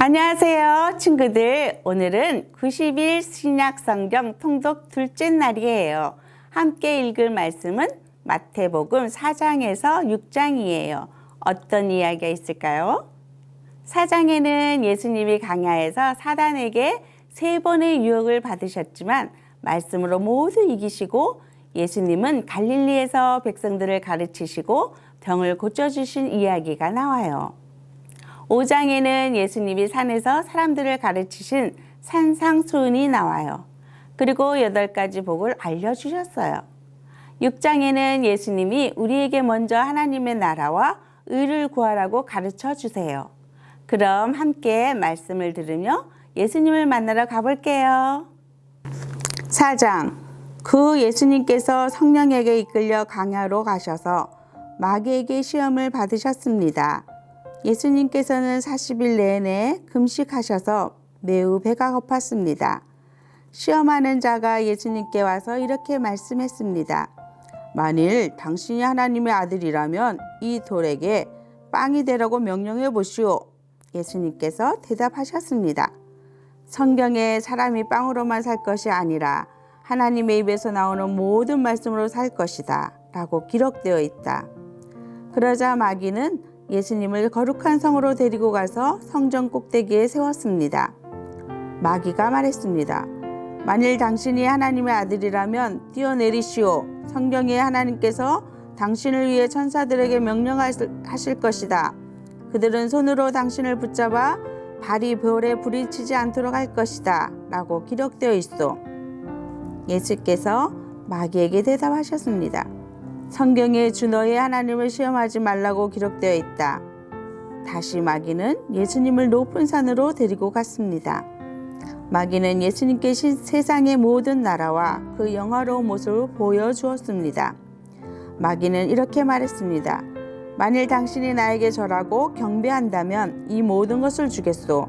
안녕하세요, 친구들. 오늘은 90일 신약 성경 통독 둘째 날이에요. 함께 읽을 말씀은 마태복음 4장에서 6장이에요. 어떤 이야기가 있을까요? 4장에는 예수님이 광야에서 사단에게 3번의 유혹을 받으셨지만 말씀으로 모두 이기시고 예수님은 갈릴리에서 백성들을 가르치시고 병을 고쳐주신 이야기가 나와요. 5장에는 예수님이 산에서 사람들을 가르치신 산상수훈이 나와요. 그리고 8가지 복을 알려주셨어요. 6장에는 예수님이 우리에게 먼저 하나님의 나라와 의를 구하라고 가르쳐 주세요. 그럼 함께 말씀을 들으며 예수님을 만나러 가볼게요. 4장, 그 예수님께서 성령에게 이끌려 광야로 가셔서 마귀에게 시험을 받으셨습니다. 예수님께서는 40일 내내 금식하셔서 매우 배가 고팠습니다. 시험하는 자가 예수님께 와서 이렇게 말씀했습니다. 만일 당신이 하나님의 아들이라면 이 돌에게 빵이 되라고 명령해 보시오. 예수님께서 대답하셨습니다. 성경에 사람이 빵으로만 살 것이 아니라 하나님의 입에서 나오는 모든 말씀으로 살 것이다 라고 기록되어 있다. 그러자 마귀는 예수님을 거룩한 성으로 데리고 가서 성전 꼭대기에 세웠습니다. 마귀가 말했습니다. 만일 당신이 하나님의 아들이라면 뛰어내리시오. 성경에 하나님께서 당신을 위해 천사들에게 명령하실 것이다. 그들은 손으로 당신을 붙잡아 발이 볼에 부딪히지 않도록 할 것이다 라고 기록되어 있어. 예수께서 마귀에게 대답하셨습니다. 성경에 주 너의 하나님을 시험하지 말라고 기록되어 있다. 다시 마귀는 예수님을 높은 산으로 데리고 갔습니다. 마귀는 예수님께 세상의 모든 나라와 그 영화로운 모습을 보여주었습니다. 마귀는 이렇게 말했습니다. 만일 당신이 나에게 절하고 경배한다면 이 모든 것을 주겠소.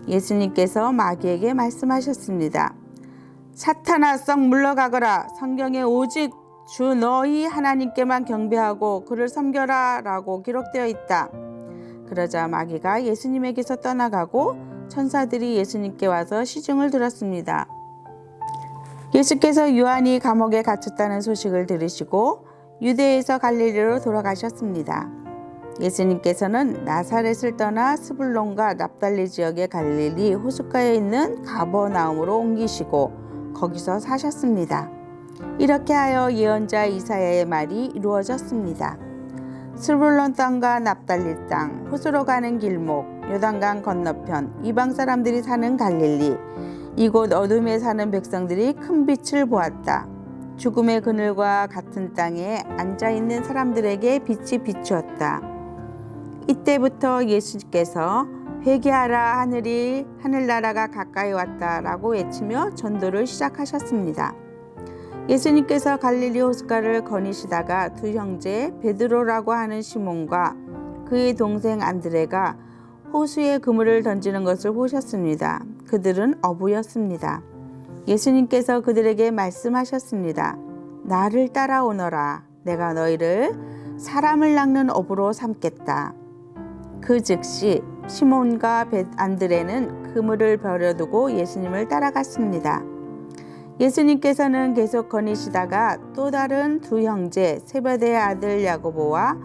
예수님께서 마귀에게 말씀하셨습니다. 사탄아 썩 물러가거라. 성경에 오직 주 너희 하나님께만 경배하고 그를 섬겨라 라고 기록되어 있다. 그러자 마귀가 예수님에게서 떠나가고 천사들이 예수님께 와서 시중을 들었습니다. 예수께서 요한이 감옥에 갇혔다는 소식을 들으시고 유대에서 갈릴리로 돌아가셨습니다. 예수님께서는 나사렛을 떠나 스불론과 납달리 지역의 갈릴리 호숫가에 있는 가버나움으로 옮기시고 거기서 사셨습니다. 이렇게 하여 예언자 이사야의 말이 이루어졌습니다. 스불론 땅과 납달리 땅, 호수로 가는 길목, 요단강 건너편, 이방 사람들이 사는 갈릴리, 이곳 어둠에 사는 백성들이 큰 빛을 보았다. 죽음의 그늘과 같은 땅에 앉아있는 사람들에게 빛이 비추었다. 이때부터 예수께서 회개하라 하늘나라가 가까이 왔다 라고 외치며 전도를 시작하셨습니다. 예수님께서 갈릴리 호숫가를 거니시다가 두 형제 베드로라고 하는 시몬과 그의 동생 안드레가 호수에 그물을 던지는 것을 보셨습니다. 그들은 어부였습니다. 예수님께서 그들에게 말씀하셨습니다. 나를 따라오너라. 내가 너희를 사람을 낚는 어부로 삼겠다. 그 즉시 시몬과 안드레는 그물을 버려두고 예수님을 따라갔습니다. 예수님께서는 계속 거니시다가 또 다른 두 형제 세베대의 아들 야고보와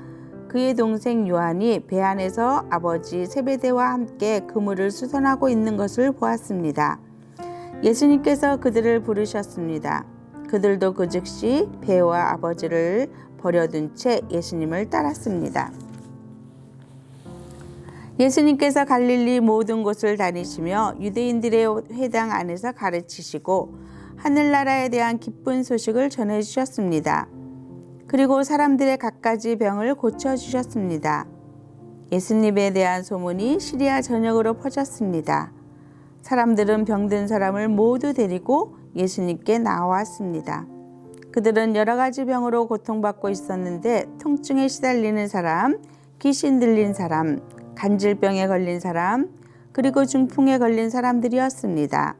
그의 동생 요한이 배 안에서 아버지 세베대와 함께 그물을 수선하고 있는 것을 보았습니다. 예수님께서 그들을 부르셨습니다. 그들도 그 즉시 배와 아버지를 버려둔 채 예수님을 따랐습니다. 예수님께서 갈릴리 모든 곳을 다니시며 유대인들의 회당 안에서 가르치시고 하늘나라에 대한 기쁜 소식을 전해주셨습니다. 그리고 사람들의 갖가지 병을 고쳐주셨습니다. 예수님에 대한 소문이 시리아 전역으로 퍼졌습니다. 사람들은 병든 사람을 모두 데리고 예수님께 나왔습니다. 그들은 여러 가지 병으로 고통받고 있었는데 통증에 시달리는 사람, 귀신 들린 사람, 간질병에 걸린 사람, 그리고 중풍에 걸린 사람들이었습니다.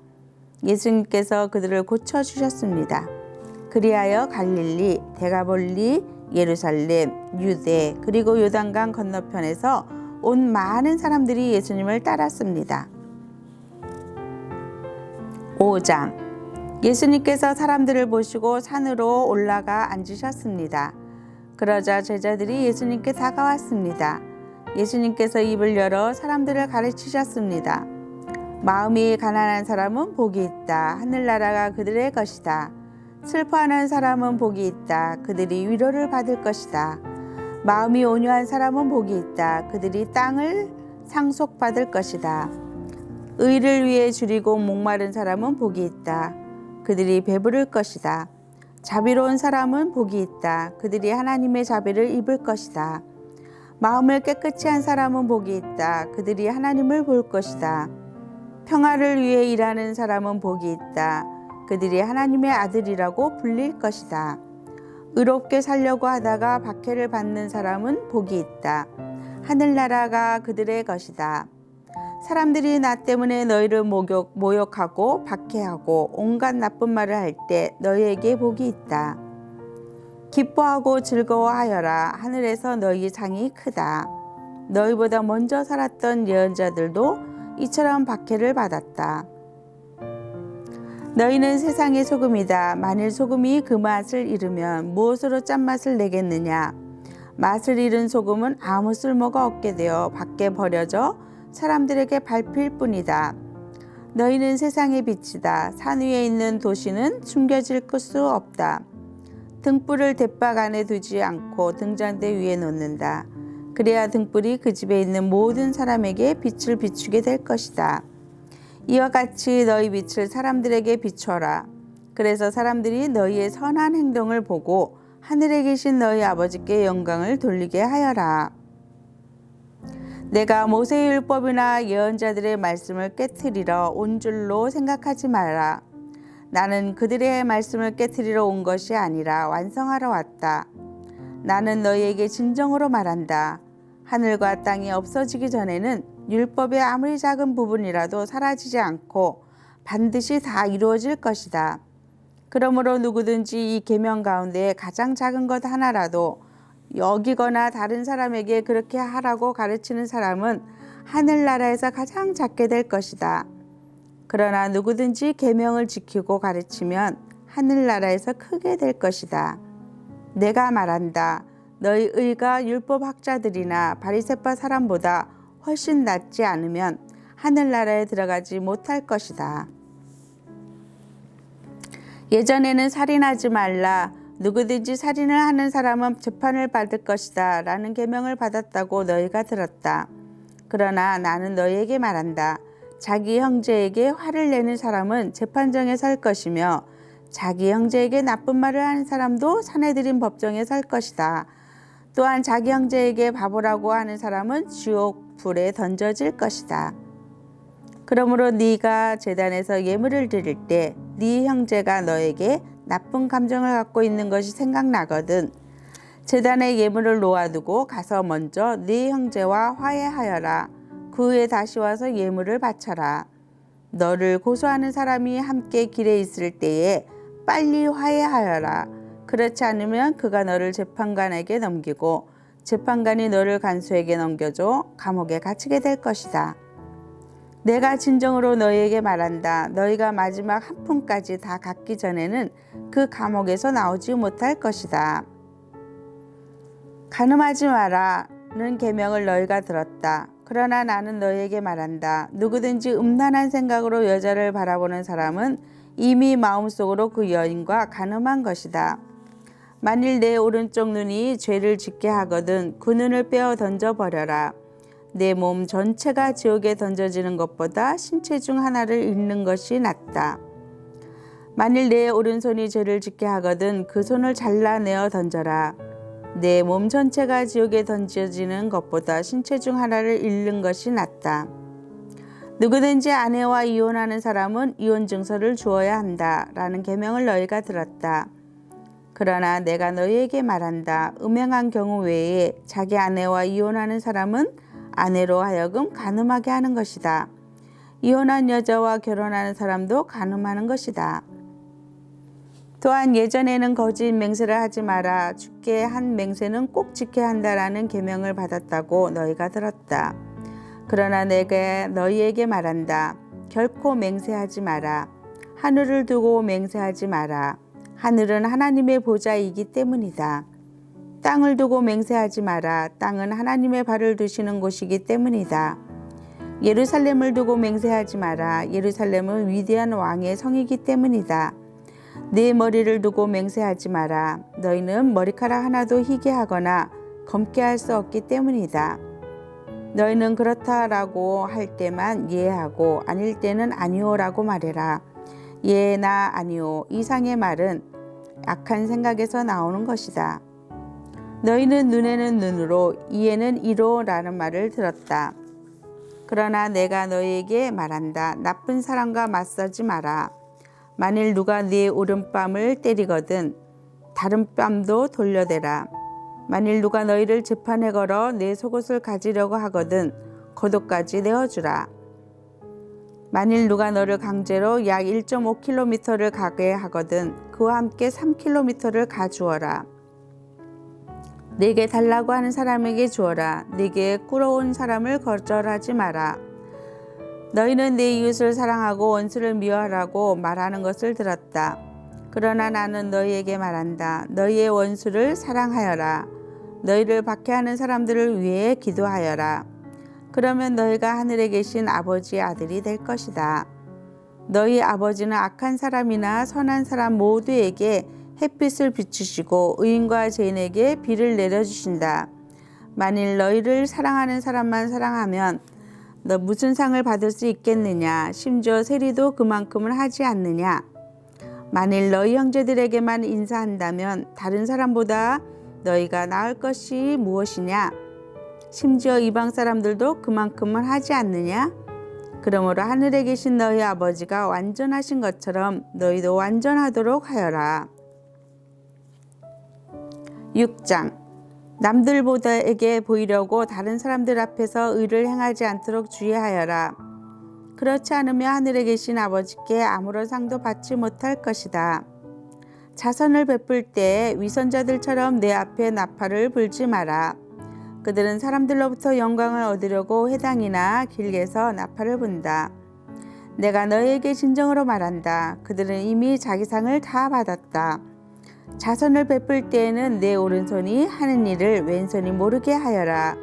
예수님께서 그들을 고쳐주셨습니다. 그리하여 갈릴리, 데가볼리, 예루살렘, 유대, 그리고 요단강 건너편에서 온 많은 사람들이 예수님을 따랐습니다. 5장. 예수님께서 사람들을 보시고 산으로 올라가 앉으셨습니다. 그러자 제자들이 예수님께 다가왔습니다. 예수님께서 입을 열어 사람들을 가르치셨습니다. 마음이 가난한 사람은 복이 있다. 하늘나라가 그들의 것이다. 슬퍼하는 사람은 복이 있다. 그들이 위로를 받을 것이다. 마음이 온유한 사람은 복이 있다. 그들이 땅을 상속받을 것이다. 의를 위해 줄이고 목마른 사람은 복이 있다. 그들이 배부를 것이다. 자비로운 사람은 복이 있다. 그들이 하나님의 자비를 입을 것이다. 마음을 깨끗이 한 사람은 복이 있다. 그들이 하나님을 볼 것이다. 평화를 위해 일하는 사람은 복이 있다. 그들이 하나님의 아들이라고 불릴 것이다. 의롭게 살려고 하다가 박해를 받는 사람은 복이 있다. 하늘나라가 그들의 것이다. 사람들이 나 때문에 너희를 모욕하고 박해하고 온갖 나쁜 말을 할 때 너희에게 복이 있다. 기뻐하고 즐거워하여라. 하늘에서 너희 상이 크다. 너희보다 먼저 살았던 예언자들도 이처럼 박해를 받았다. 너희는 세상의 소금이다. 만일 소금이 그 맛을 잃으면 무엇으로 짠맛을 내겠느냐. 맛을 잃은 소금은 아무 쓸모가 없게 되어 밖에 버려져 사람들에게 밟힐 뿐이다. 너희는 세상의 빛이다. 산 위에 있는 도시는 숨겨질 수 없다. 등불을 돛박 안에 두지 않고 등잔대 위에 놓는다. 그래야 등불이 그 집에 있는 모든 사람에게 빛을 비추게 될 것이다. 이와 같이 너희 빛을 사람들에게 비춰라. 그래서 사람들이 너희의 선한 행동을 보고 하늘에 계신 너희 아버지께 영광을 돌리게 하여라. 내가 모세의 율법이나 예언자들의 말씀을 깨트리러 온 줄로 생각하지 마라. 나는 그들의 말씀을 깨트리러 온 것이 아니라 완성하러 왔다. 나는 너희에게 진정으로 말한다. 하늘과 땅이 없어지기 전에는 율법의 아무리 작은 부분이라도 사라지지 않고 반드시 다 이루어질 것이다. 그러므로 누구든지 이 계명 가운데 가장 작은 것 하나라도 여기거나 다른 사람에게 그렇게 하라고 가르치는 사람은 하늘나라에서 가장 작게 될 것이다. 그러나 누구든지 계명을 지키고 가르치면 하늘나라에서 크게 될 것이다. 내가 말한다. 너희 의가 율법학자들이나 바리새파 사람보다 훨씬 낫지 않으면 하늘나라에 들어가지 못할 것이다. 예전에는 살인하지 말라. 누구든지 살인을 하는 사람은 재판을 받을 것이다 라는 계명을 받았다고 너희가 들었다. 그러나 나는 너희에게 말한다. 자기 형제에게 화를 내는 사람은 재판정에 설 것이며 자기 형제에게 나쁜 말을 하는 사람도 사내들인 법정에 설 것이다. 또한 자기 형제에게 바보라고 하는 사람은 지옥 불에 던져질 것이다. 그러므로 네가 제단에서 예물을 드릴 때 네 형제가 너에게 나쁜 감정을 갖고 있는 것이 생각나거든 제단에 예물을 놓아두고 가서 먼저 네 형제와 화해하여라. 그 후에 다시 와서 예물을 바쳐라. 너를 고소하는 사람이 함께 길에 있을 때에 빨리 화해하여라. 그렇지 않으면 그가 너를 재판관에게 넘기고 재판관이 너를 간수에게 넘겨줘 감옥에 갇히게 될 것이다. 내가 진정으로 너희에게 말한다. 너희가 마지막 한 푼까지 다 갚기 전에는 그 감옥에서 나오지 못할 것이다. 간음하지 마라는 계명을 너희가 들었다. 그러나 나는 너희에게 말한다. 누구든지 음란한 생각으로 여자를 바라보는 사람은 이미 마음속으로 그 여인과 간음한 것이다. 만일 내 오른쪽 눈이 죄를 짓게 하거든 그 눈을 빼어 던져버려라. 내 몸 전체가 지옥에 던져지는 것보다 신체 중 하나를 잃는 것이 낫다. 만일 내 오른손이 죄를 짓게 하거든 그 손을 잘라내어 던져라. 내 몸 전체가 지옥에 던져지는 것보다 신체 중 하나를 잃는 것이 낫다. 누구든지 아내와 이혼하는 사람은 이혼 증서를 주어야 한다 라는 계명을 너희가 들었다. 그러나 내가 너희에게 말한다. 음행한 경우 외에 자기 아내와 이혼하는 사람은 아내로 하여금 간음하게 하는 것이다. 이혼한 여자와 결혼하는 사람도 간음하는 것이다. 또한 예전에는 거짓 맹세를 하지 마라. 주께 한 맹세는 꼭 지켜야 한다라는 계명을 받았다고 너희가 들었다. 그러나 내가 너희에게 말한다. 결코 맹세하지 마라. 하늘을 두고 맹세하지 마라. 하늘은 하나님의 보좌이기 때문이다. 땅을 두고 맹세하지 마라. 땅은 하나님의 발을 두시는 곳이기 때문이다. 예루살렘을 두고 맹세하지 마라. 예루살렘은 위대한 왕의 성이기 때문이다. 내 머리를 두고 맹세하지 마라. 너희는 머리카락 하나도 희게 하거나 검게 할 수 없기 때문이다. 너희는 그렇다라고 할 때만 예하고 아닐 때는 아니오라고 말해라. 예나 아니오 이상의 말은 악한 생각에서 나오는 것이다. 너희는 눈에는 눈으로 이에는 이로라는 말을 들었다. 그러나 내가 너희에게 말한다. 나쁜 사람과 맞서지 마라. 만일 누가 네 오른뺨을 때리거든 다른 뺨도 돌려대라. 만일 누가 너희를 재판에 걸어 내 속옷을 가지려고 하거든 겉옷까지 내어주라. 만일 누가 너를 강제로 약 1.5km를 가게 하거든 그와 함께 3km를 가주어라. 내게 달라고 하는 사람에게 주어라. 내게 꾸러온 사람을 거절하지 마라. 너희는 내 이웃을 사랑하고 원수를 미워하라고 말하는 것을 들었다. 그러나 나는 너희에게 말한다. 너희의 원수를 사랑하여라. 너희를 박해하는 사람들을 위해 기도하여라. 그러면 너희가 하늘에 계신 아버지의 아들이 될 것이다. 너희 아버지는 악한 사람이나 선한 사람 모두에게 햇빛을 비추시고 의인과 죄인에게 비를 내려주신다. 만일 너희를 사랑하는 사람만 사랑하면 너 무슨 상을 받을 수 있겠느냐? 심지어 세리도 그만큼은 하지 않느냐? 만일 너희 형제들에게만 인사한다면 다른 사람보다 너희가 나을 것이 무엇이냐? 심지어 이방 사람들도 그만큼은 하지 않느냐? 그러므로 하늘에 계신 너희 아버지가 완전하신 것처럼 너희도 완전하도록 하여라. 6장 남들보다에게 보이려고 다른 사람들 앞에서 의를 행하지 않도록 주의하여라. 그렇지 않으면 하늘에 계신 아버지께 아무런 상도 받지 못할 것이다. 자선을 베풀 때 위선자들처럼 내 앞에 나팔을 불지 마라. 그들은 사람들로부터 영광을 얻으려고 회당이나 길에서 나팔을 분다. 내가 너희에게 진정으로 말한다. 그들은 이미 자기 상을 다 받았다. 자선을 베풀 때에는 내 오른손이 하는 일을 왼손이 모르게 하여라.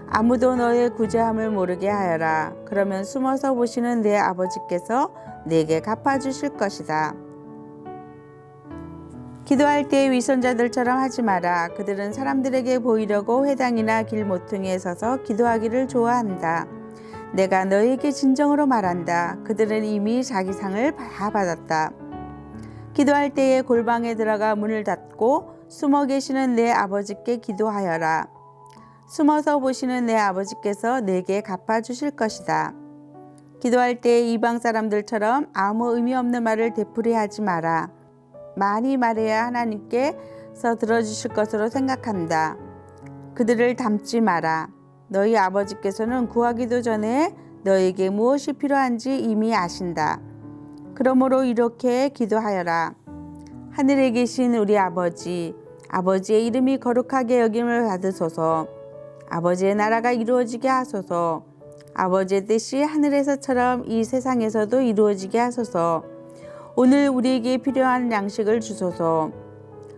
아무도 너의 구제함을 모르게 하여라. 그러면 숨어서 보시는 내 아버지께서 내게 갚아주실 것이다. 기도할 때 위선자들처럼 하지 마라. 그들은 사람들에게 보이려고 회당이나 길 모퉁이에 서서 기도하기를 좋아한다. 내가 너희에게 진정으로 말한다. 그들은 이미 자기 상을 다 받았다. 기도할 때에 골방에 들어가 문을 닫고 숨어 계시는 내 아버지께 기도하여라. 숨어서 보시는 내 아버지께서 내게 갚아주실 것이다. 기도할 때에 이방 사람들처럼 아무 의미 없는 말을 되풀이하지 마라. 많이 말해야 하나님께서 들어주실 것으로 생각한다. 그들을 닮지 마라. 너희 아버지께서는 구하기도 전에 너에게 무엇이 필요한지 이미 아신다. 그러므로 이렇게 기도하여라. 하늘에 계신 우리 아버지, 아버지의 이름이 거룩하게 여김을 받으소서. 아버지의 나라가 이루어지게 하소서. 아버지의 뜻이 하늘에서처럼 이 세상에서도 이루어지게 하소서. 오늘 우리에게 필요한 양식을 주소서.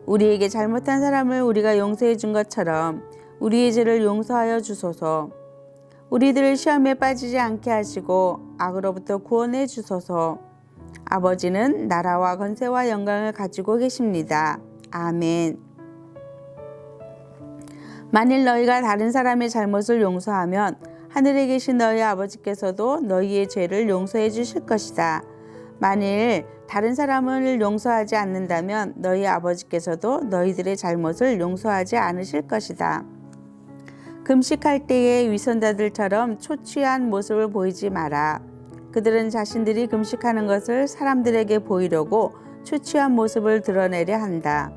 우리에게 잘못한 사람을 우리가 용서해 준 것처럼 우리의 죄를 용서하여 주소서. 우리들을 시험에 빠지지 않게 하시고 악으로부터 구원해 주소서. 아버지는 나라와 권세와 영광을 가지고 계십니다. 아멘. 만일 너희가 다른 사람의 잘못을 용서하면 하늘에 계신 너희 아버지께서도 너희의 죄를 용서해 주실 것이다. 만일 다른 사람을 용서하지 않는다면 너희 아버지께서도 너희들의 잘못을 용서하지 않으실 것이다. 금식할 때에 위선자들처럼 초취한 모습을 보이지 마라. 그들은 자신들이 금식하는 것을 사람들에게 보이려고 초취한 모습을 드러내려 한다.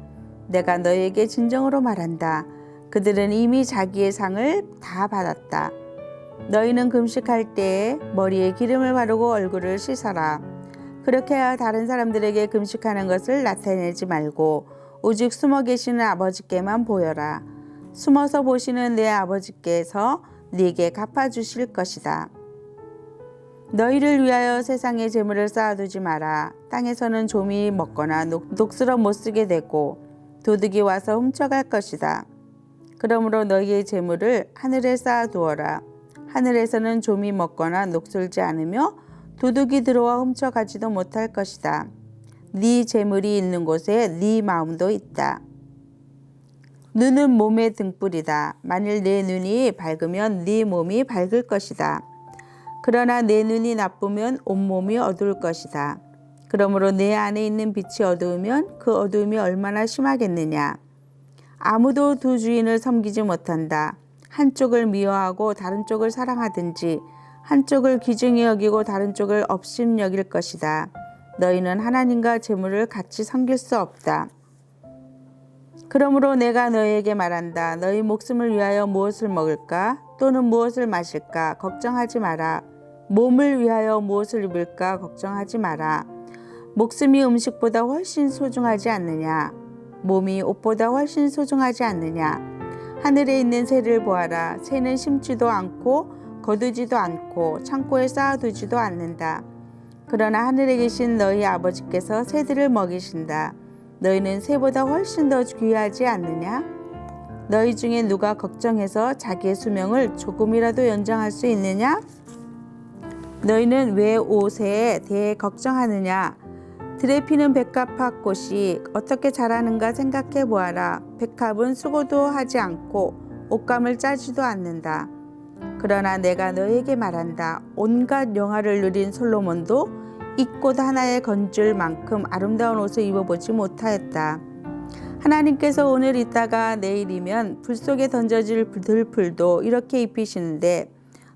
내가 너희에게 진정으로 말한다. 그들은 이미 자기의 상을 다 받았다. 너희는 금식할 때에 머리에 기름을 바르고 얼굴을 씻어라. 그렇게 하여 다른 사람들에게 금식하는 것을 나타내지 말고 오직 숨어 계시는 아버지께만 보여라. 숨어서 보시는 내 아버지께서 네게 갚아주실 것이다. 너희를 위하여 세상에 재물을 쌓아두지 마라. 땅에서는 좀이 먹거나 녹슬어 못 쓰게 되고 도둑이 와서 훔쳐갈 것이다. 그러므로 너희의 재물을 하늘에 쌓아두어라. 하늘에서는 좀이 먹거나 녹슬지 않으며 도둑이 들어와 훔쳐가지도 못할 것이다. 네 재물이 있는 곳에 네 마음도 있다. 눈은 몸의 등불이다. 만일 내 눈이 밝으면 네 몸이 밝을 것이다. 그러나 내 눈이 나쁘면 온몸이 어두울 것이다. 그러므로 내 안에 있는 빛이 어두우면 그 어두움이 얼마나 심하겠느냐. 아무도 두 주인을 섬기지 못한다. 한쪽을 미워하고 다른 쪽을 사랑하든지 한쪽을 귀중히 여기고 다른 쪽을 업심 여길 것이다. 너희는 하나님과 재물을 같이 섬길 수 없다. 그러므로 내가 너희에게 말한다. 너희 목숨을 위하여 무엇을 먹을까? 또는 무엇을 마실까? 걱정하지 마라. 몸을 위하여 무엇을 입을까? 걱정하지 마라. 목숨이 음식보다 훨씬 소중하지 않느냐? 몸이 옷보다 훨씬 소중하지 않느냐? 하늘에 있는 새를 보아라. 새는 심지도 않고 거두지도 않고 창고에 쌓아두지도 않는다. 그러나 하늘에 계신 너희 아버지께서 새들을 먹이신다. 너희는 새보다 훨씬 더 귀하지 않느냐? 너희 중에 누가 걱정해서 자기의 수명을 조금이라도 연장할 수 있느냐? 너희는 왜 옷에 대해 걱정하느냐? 들에 피는 백합꽃이 어떻게 자라는가 생각해 보아라. 백합은 수고도 하지 않고 옷감을 짜지도 않는다. 그러나 내가 너희에게 말한다. 온갖 영화를 누린 솔로몬도 이 꽃 하나에 건질 만큼 아름다운 옷을 입어보지 못하였다. 하나님께서 오늘 있다가 내일이면 불 속에 던져질 들풀도 이렇게 입히시는데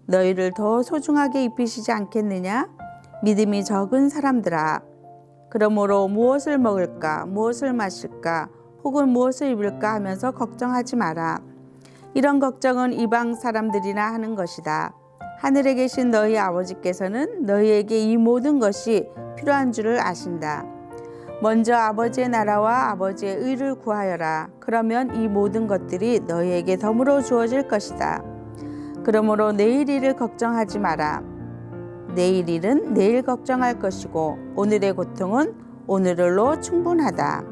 너희를 더 소중하게 입히시지 않겠느냐? 믿음이 적은 사람들아. 그러므로 무엇을 먹을까, 무엇을 마실까, 혹은 무엇을 입을까 하면서 걱정하지 마라. 이런 걱정은 이방 사람들이나 하는 것이다. 하늘에 계신 너희 아버지께서는 너희에게 이 모든 것이 필요한 줄을 아신다. 먼저 아버지의 나라와 아버지의 의를 구하여라. 그러면 이 모든 것들이 너희에게 덤으로 주어질 것이다. 그러므로 내일 일을 걱정하지 마라. 내일 일은 내일 걱정할 것이고 오늘의 고통은 오늘로 충분하다.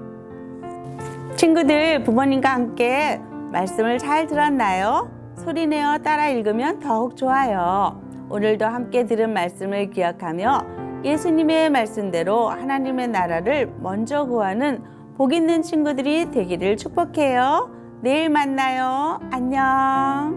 친구들, 부모님과 함께 말씀을 잘 들었나요? 소리내어 따라 읽으면 더욱 좋아요. 오늘도 함께 들은 말씀을 기억하며 예수님의 말씀대로 하나님의 나라를 먼저 구하는 복 있는 친구들이 되기를 축복해요. 내일 만나요. 안녕.